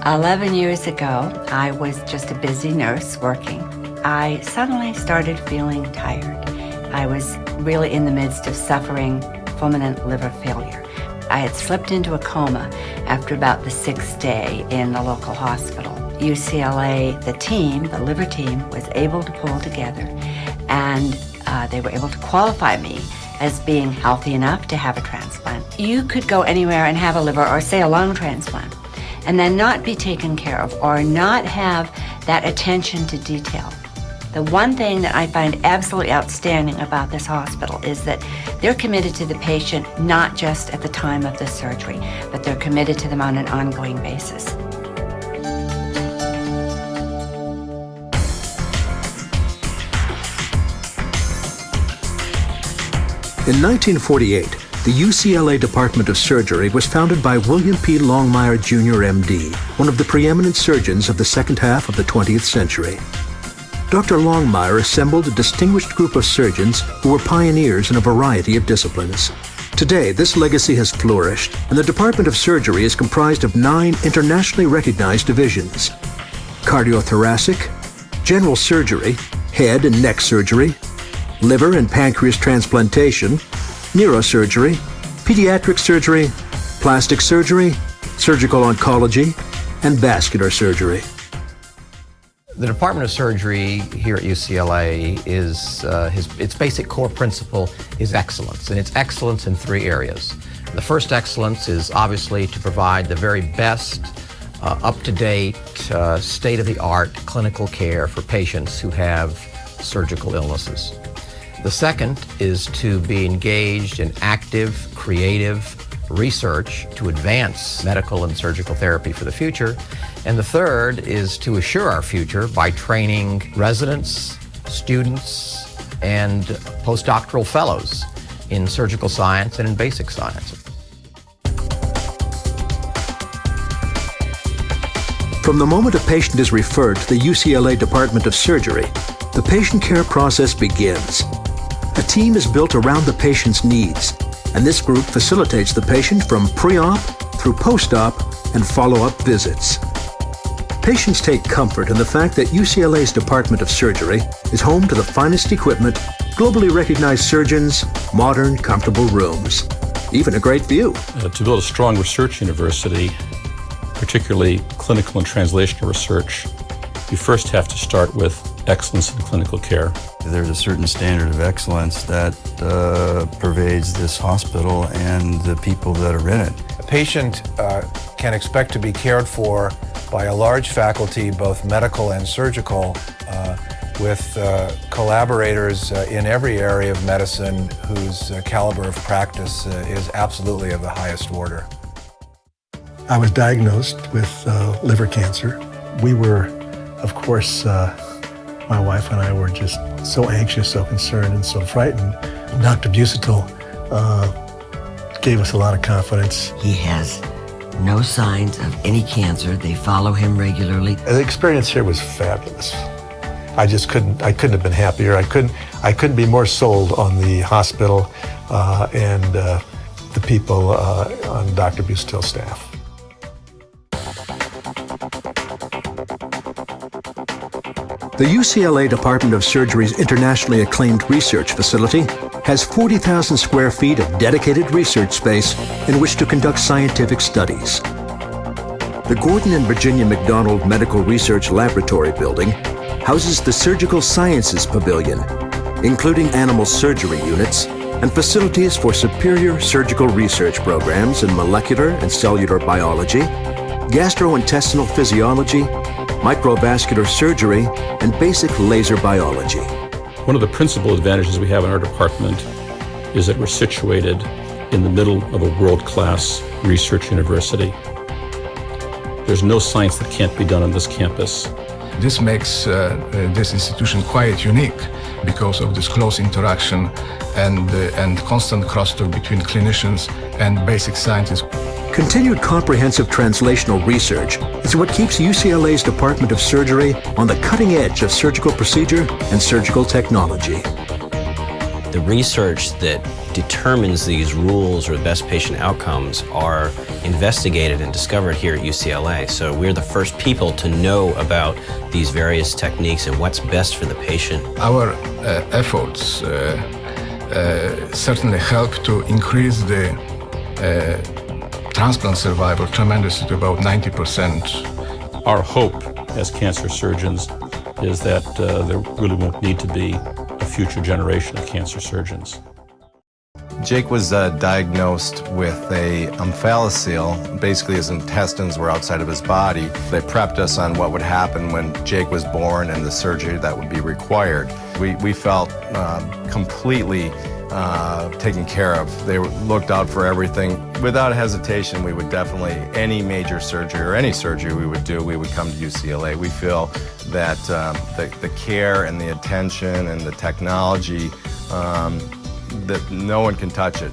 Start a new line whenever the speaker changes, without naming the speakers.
11 years ago, I was just a busy nurse working. I suddenly started feeling tired. I was really in the midst of suffering fulminant liver failure. I had slipped into a coma after about the 6th day in the local hospital. UCLA, the liver team, was able to pull together, and they were able to qualify me as being healthy enough to have a transplant. You could go anywhere and have a liver or, say, a lung transplant, and then not be taken care of or not have that attention to detail. The one thing that I find absolutely outstanding about this hospital is that they're committed to the patient not just at the time of the surgery, but they're committed to them on an ongoing basis.
In 1948, the UCLA Department of Surgery was founded by William P. Longmire, Jr., MD, one of the preeminent surgeons of the second half of the 20th century. Dr. Longmire assembled a distinguished group of surgeons who were pioneers in a variety of disciplines. Today, this legacy has flourished, and the Department of Surgery is comprised of 9 internationally recognized divisions: cardiothoracic, general surgery, head and neck surgery, liver and pancreas transplantation, neurosurgery, pediatric surgery, plastic surgery, surgical oncology, and vascular surgery.
The Department of Surgery here at UCLA is, its basic core principle is excellence, and it's excellence in 3 areas. The first excellence is obviously to provide the very best, up-to-date, state-of-the-art clinical care for patients who have surgical illnesses. The second is to be engaged in active, creative research to advance medical and surgical therapy for the future. And the third is to assure our future by training residents, students, and postdoctoral fellows in surgical science and in basic science.
From the moment a patient is referred to the UCLA Department of Surgery, the patient care process begins. A team is built around the patient's needs, and this group facilitates the patient from pre-op through post-op and follow-up visits. Patients take comfort in the fact that UCLA's Department of Surgery is home to the finest equipment, globally recognized surgeons, modern, comfortable rooms, even a great view.
To build a strong research university, particularly clinical and translational research, you first have to start with excellence in clinical care.
There's a certain standard of excellence that pervades this hospital and the people that are in it.
A patient can expect to be cared for by a large faculty, both medical and surgical, with collaborators in every area of medicine whose caliber of practice is absolutely of the highest order.
I was diagnosed with liver cancer. We were, of course, my wife and I were just so anxious, so concerned, and so frightened. Dr. Busatil gave us a lot of confidence.
He has no signs of any cancer. They follow him regularly.
The experience here was fabulous. I couldn't have been happier. I couldn't be more sold on the hospital and the people on Dr. Busatil's staff.
The UCLA Department of Surgery's internationally acclaimed research facility has 40,000 square feet of dedicated research space in which to conduct scientific studies. The Gordon and Virginia McDonald Medical Research Laboratory building houses the Surgical Sciences Pavilion, including animal surgery units and facilities for superior surgical research programs in molecular and cellular biology, gastrointestinal physiology, microvascular surgery, and basic laser biology.
One of the principal advantages we have in our department is that we're situated in the middle of a world-class research university. There's no science that can't be done on this campus.
This makes this institution quite unique because of this close interaction and constant crosstalk between clinicians and basic scientists.
Continued comprehensive translational research is what keeps UCLA's Department of Surgery on the cutting edge of surgical procedure and surgical technology.
The research that
determines these rules or the best patient outcomes are investigated and discovered here at UCLA. So we're the first people to know about these various techniques and what's best for the patient.
Our efforts certainly help to increase the transplant survival tremendously to about 90%.
Our hope as cancer surgeons is that there really won't need to be a future generation of cancer surgeons.
Jake was diagnosed with a omphalocele. Basically, his intestines were outside of his body. They prepped us on what would happen when Jake was born and the surgery that would be required. We felt completely taken care of. They looked out for everything. Without hesitation, we would definitely, any major surgery or any surgery we would do, we would come to UCLA. We feel that the care and the attention and the technology, that no one can touch it.